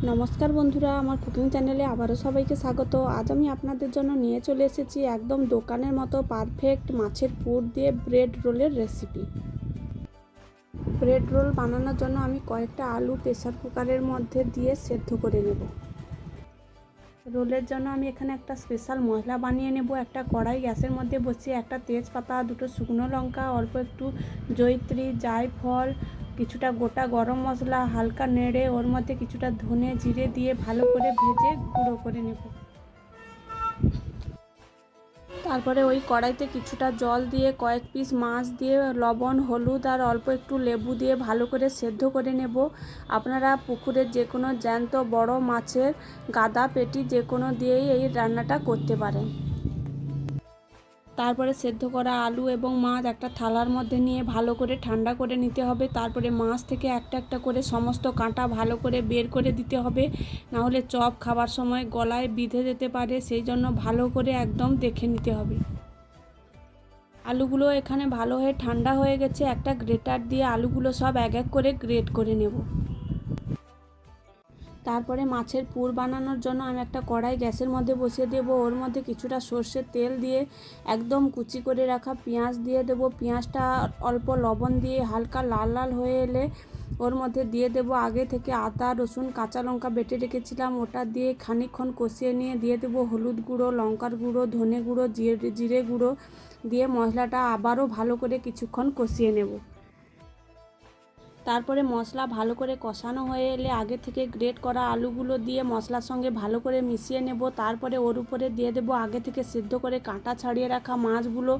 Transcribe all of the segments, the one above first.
নমস্কার বন্ধুরা, আমার কুকিং চ্যানেলে আবারও সবাইকে স্বাগত। আজ আমি আপনাদের জন্য নিয়ে চলে এসেছি একদম দোকানের মতো পারফেক্ট মাছের পুর দিয়ে ব্রেড রোলের রেসিপি। ব্রেড রোল বানানোর জন্য আমি কয়েকটা আলু প্রেসার কুকারের মধ্যে দিয়ে সেদ্ধ করে নেব। রোলের জন্য আমি এখানে একটা স্পেশাল মশলা বানিয়ে নেব। একটা কড়াই গ্যাসের মধ্যে বসিয়ে একটা তেজপাতা, দুটো শুকনো লঙ্কা, অল্প একটু জয়িত্রী, জায়ফল, কিছুটা গোটা গরম মশলা হালকা নেড়ে ওর মধ্যে কিছুটা ধনে জিরে দিয়ে ভালো করে ভেজে গুঁড়ো করে নেব। তারপরে ওই কড়াইতে কিছুটা জল দিয়ে কয়েক পিস মাছ দিয়ে লবণ, হলুদ আর অল্প একটু লেবু দিয়ে ভালো করে সেদ্ধ করে নেব। আপনারা পুকুরের যে কোনো জ্যান্ত বড় মাছের গাদা, পেটি যে কোনো দিয়েই এই রান্নাটা করতে পারেন। তারপরে সেদ্ধ করা আলু এবং মাছ একটা থালার মধ্যে নিয়ে ভালো করে ঠান্ডা করে নিতে হবে। তারপরে মাছ থেকে একটা একটা করে সমস্ত কাঁটা ভালো করে বের করে দিতে হবে, নাহলে চপ খাবার সময় গলায় বিঁধে যেতে পারে, সেই জন্য ভালো করে একদম দেখে নিতে হবে। আলুগুলো এখানে ভালো হয়ে ঠান্ডা হয়ে গেছে। একটা গ্রেটার দিয়ে আলুগুলো সব এক এক করে গ্রেট করে নেব। তারপরে মাছের পুর বানানোর জন্য আমি একটা কড়াই গ্যাসের মধ্যে বসিয়ে দেব। ওর মধ্যে কিছুটা সর্ষের তেল দিয়ে একদম কুচি করে রাখা পেঁয়াজ দিয়ে দেব। পেঁয়াজটা অল্প লবণ দিয়ে হালকা লাল লাল হয়ে এলে ওর মধ্যে দিয়ে দেব আগে থেকে আদা, রসুন, কাঁচা লঙ্কা বেটে রেখেছিলাম, ওটা দিয়ে খানিকক্ষণ কষিয়ে নিয়ে দিয়ে দেব হলুদ গুঁড়ো, লঙ্কার গুঁড়ো, ধনে গুঁড়ো, জিরে গুঁড়ো দিয়ে মশলাটা আবারও ভালো করে কিছুক্ষণ কষিয়ে নেব। তারপরে মশলা ভালো করে কষানো হয়ে এলে আগে থেকে গ্রেট করা আলুগুলো দিয়ে মশলার সঙ্গে ভালো করে মিশিয়ে নেব। তারপরে ওর উপরে দিয়ে দেব আগে থেকে সেদ্ধ করে কাঁটা ছাড়িয়ে রাখা মাছগুলো।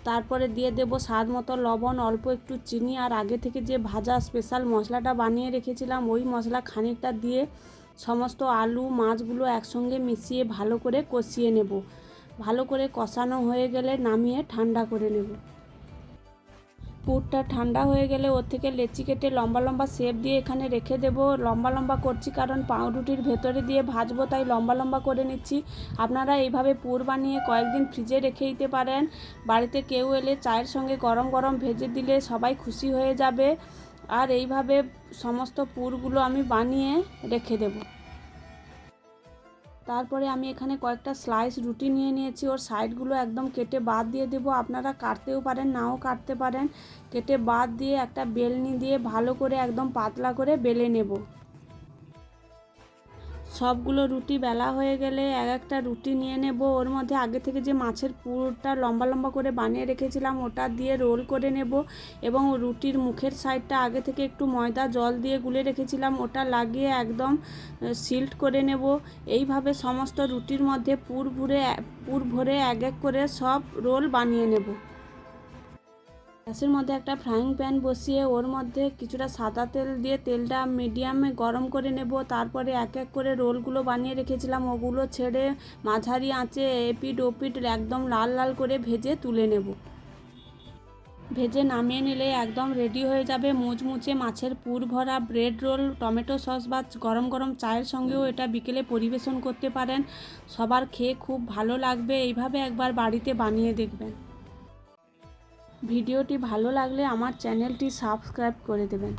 তারপরে দিয়ে দেব স্বাদ মতো লবণ, অল্প একটু চিনি আর আগে থেকে যে ভাজা স্পেশাল মশলাটা বানিয়ে রেখেছিলাম ওই মশলা খানিকটা দিয়ে সমস্ত আলু মাছগুলো একসঙ্গে মিশিয়ে ভালো করে কষিয়ে নেব। ভালো করে কষানো হয়ে গেলে নামিয়ে ঠান্ডা করে নেব। পুরটা ঠান্ডা হয়ে গেলে ওর থেকে লেচি কেটে লম্বা লম্বা শেপ দিয়ে এখানে রেখে দেব। লম্বা লম্বা করছি কারণ পাউরুটির ভেতরে দিয়ে ভাজবো, তাই লম্বা লম্বা করে নিচ্ছি। আপনারা এইভাবে পুর বানিয়ে কয়েকদিন ফ্রিজে রেখে দিতে পারেন। বাড়িতে কেউ এলে চায়ের সঙ্গে গরম গরম ভেজে দিলে সবাই খুশি হয়ে যাবে। আর এইভাবে সমস্ত পুরগুলো আমি বানিয়ে রেখে দেব। তারপরে আমি এখানে কয়েকটা স্লাইস রুটি নিয়ে নিয়েছি, ওর সাইডগুলো একদম কেটে বাদ দিয়ে দেবো। আপনারা কাটতেও পারেন, নাও কাটতে পারেন। কেটে বাদ দিয়ে একটা বেলনি দিয়ে ভালো করে একদম পাতলা করে বেলে নেব। সবগুলো রুটি বেলা হয়ে গেলে এক একটা রুটি নিয়ে নেব। ওর মধ্যে আগে থেকে যে মাছের পুরটা লম্বা লম্বা করে বানিয়ে রেখেছিলাম ওটা দিয়ে রোল করে নেব এবং রুটির মুখের সাইডটা আগে থেকে একটু ময়দা জল দিয়ে গুলে রেখেছিলাম ওটা লাগিয়ে একদম সিল্ড করে নেব। এইভাবে সমস্ত রুটির মধ্যে পুর ভরে এক এক করে সব রোল বানিয়ে নেব। গ্যাসের মধ্যে একটা ফ্রাইং প্যান বসিয়ে ওর মধ্যে কিছুটা সাদা তেল দিয়ে তেলটা মিডিয়ামে গরম করে নেব। তারপরে এক এক করে রোলগুলো বানিয়ে রেখেছিলাম ওগুলো ছেড়ে মাঝারি আঁচে এপিট ওপিট একদম লাল লাল করে ভেজে তুলে নেব। ভেজে নামিয়ে নিলে একদম রেডি হয়ে যাবে মুচমুচে মাছের পুর ভরা ব্রেড রোল। টমেটো সস বা গরম গরম চায়ের সঙ্গেও এটা বিকেলে পরিবেশন করতে পারেন। সবার খেয়ে খুব ভালো লাগবে। এইভাবে একবার বাড়িতে বানিয়ে দেখবেন। ভিডিওটি ভালো লাগলে আমার চ্যানেলটি সাবস্ক্রাইব করে দেবেন।